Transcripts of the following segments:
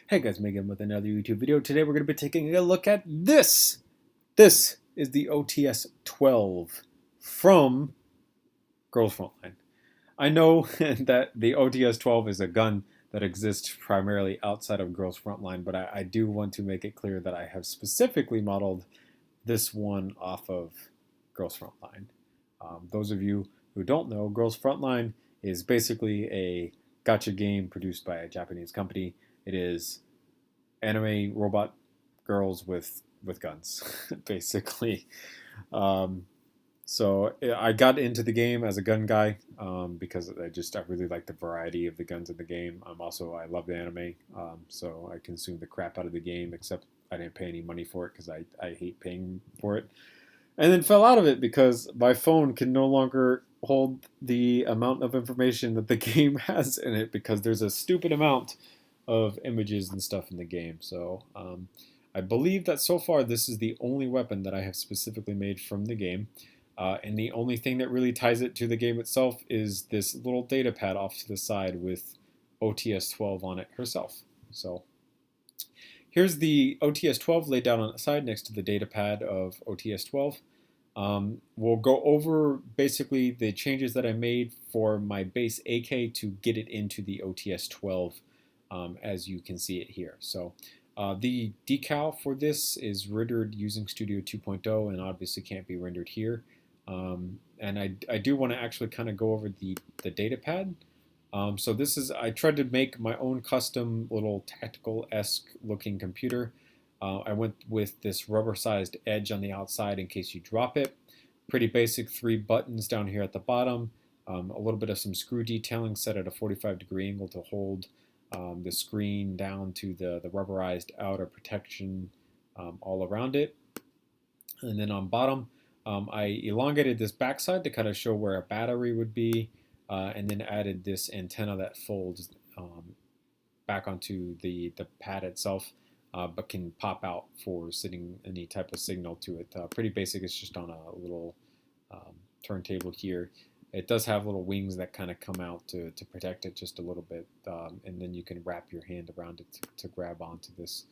Hey guys, Megan with another YouTube video. Today we're going to be taking a look at this. This is the OTS-12 from Girls Frontline. I know that the OTS-12 is a gun that exists primarily outside of Girls Frontline, but I do want to make it clear that I have specifically modeled this one off of Girls Frontline. Those of you who don't know, Girls Frontline is basically a gacha game produced by a Japanese company. It is anime robot girls with guns, basically. Um, so I got into the game as a gun guy because I really like the variety of the guns in the game. I love the anime, so I consumed the crap out of the game. Except I didn't pay any money for it because I hate paying for it. And then fell out of it because my phone can no longer hold the amount of information that the game has in it because there's a stupid amount of images and stuff in the game. So I believe that so far this is the only weapon that I have specifically made from the game. And the only thing that really ties it to the game itself is this little data pad off to the side with OTS-12 on it herself. So here's the OTS-12 laid down on the side next to the data pad of OTS-12. We'll go over basically the changes that I made for my base AK to get it into the OTS-12 as you can see it here. So the decal for this is rendered using Studio 2.0 and obviously can't be rendered here. And I do want to actually kind of go over the data pad. So this is, I tried to make my own custom little tactical-esque looking computer. I went with this rubber-sized edge on the outside in case you drop it. Pretty basic 3 buttons down here at the bottom. A little bit of some screw detailing set at a 45-degree angle to hold the screen down to the rubberized outer protection all around it. And then on bottom, I elongated this backside to kind of show where a battery would be, and then added this antenna that folds back onto the pad itself, but can pop out for sending any type of signal to it. Pretty basic, it's just on a little turntable here. It does have little wings that kind of come out to protect it just a little bit, and then you can wrap your hand around it to grab onto this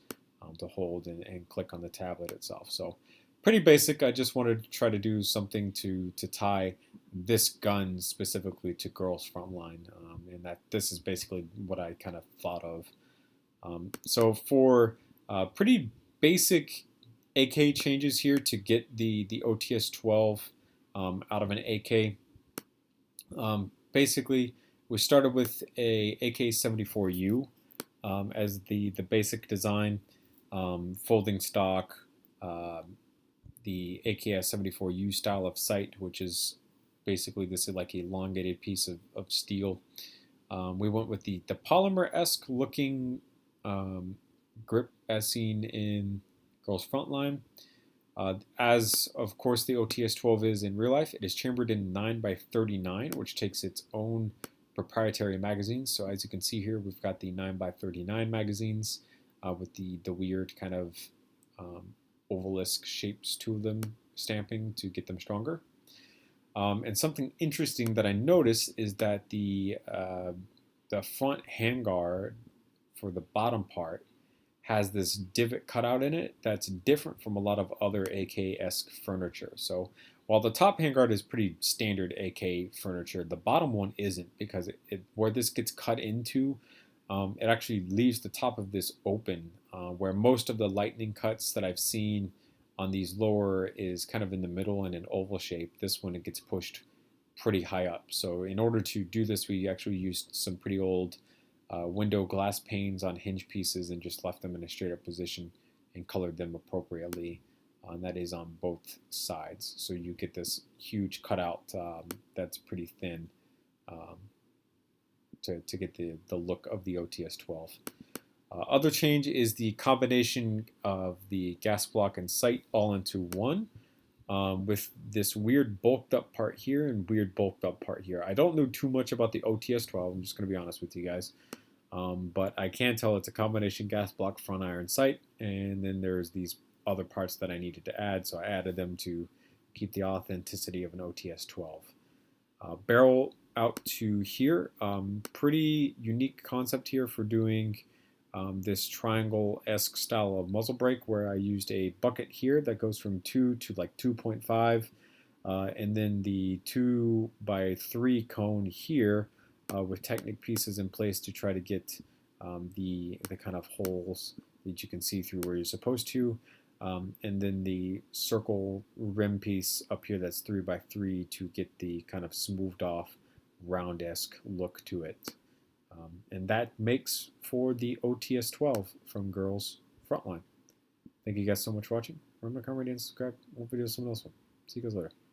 to hold and click on the tablet itself. So pretty basic. I just wanted to try to do something to tie this gun specifically to Girls Frontline, and that this is basically what I kind of thought of. So for pretty basic AK changes here to get the OTS-12 out of an AK. Basically, we started with a AK-74U as the basic design, folding stock, the AK-74U style of sight, which is basically this is like an elongated piece of steel. We went with the polymer-esque looking grip as seen in Girls Frontline. As of course the OTS-12 is in real life, it is chambered in 9x39, which takes its own proprietary magazines. So as you can see here, we've got the 9x39 magazines with the weird kind of ovalisque shapes to them, stamping to get them stronger. And something interesting that I noticed is that the front handguard for the bottom part has this divot cut out in it that's different from a lot of other AK-esque furniture. So while the top handguard is pretty standard AK furniture, the bottom one isn't, because where this gets cut into, it actually leaves the top of this open, where most of the lightning cuts that I've seen on these lower is kind of in the middle and an oval shape. This one, it gets pushed pretty high up. So in order to do this, we actually used some pretty old window glass panes on hinge pieces and just left them in a straight up position and colored them appropriately. And that is on both sides. So you get this huge cutout that's pretty thin to get the look of the OTS-12. Other change is the combination of the gas block and sight all into one, with this weird bulked up part here and weird bulked up part here. I don't know too much about the OTS-12, I'm just going to be honest with you guys. But I can tell it's a combination gas block front iron sight, and then there's these other parts that I needed to add, so I added them to keep the authenticity of an OTS-12. Barrel out to here, pretty unique concept here for doing this triangle-esque style of muzzle brake where I used a bucket here that goes from 2 to like 2.5, and then the 2x3 cone here with Technic pieces in place to try to get the kind of holes that you can see through where you're supposed to. And then the circle rim piece up here that's 3x3 to get the kind of smoothed off round-esque look to it. And that makes for the OTS-12 from Girls Frontline. Thank you guys so much for watching. Remember to comment, rate, and subscribe. We'll video someone else. See you guys later.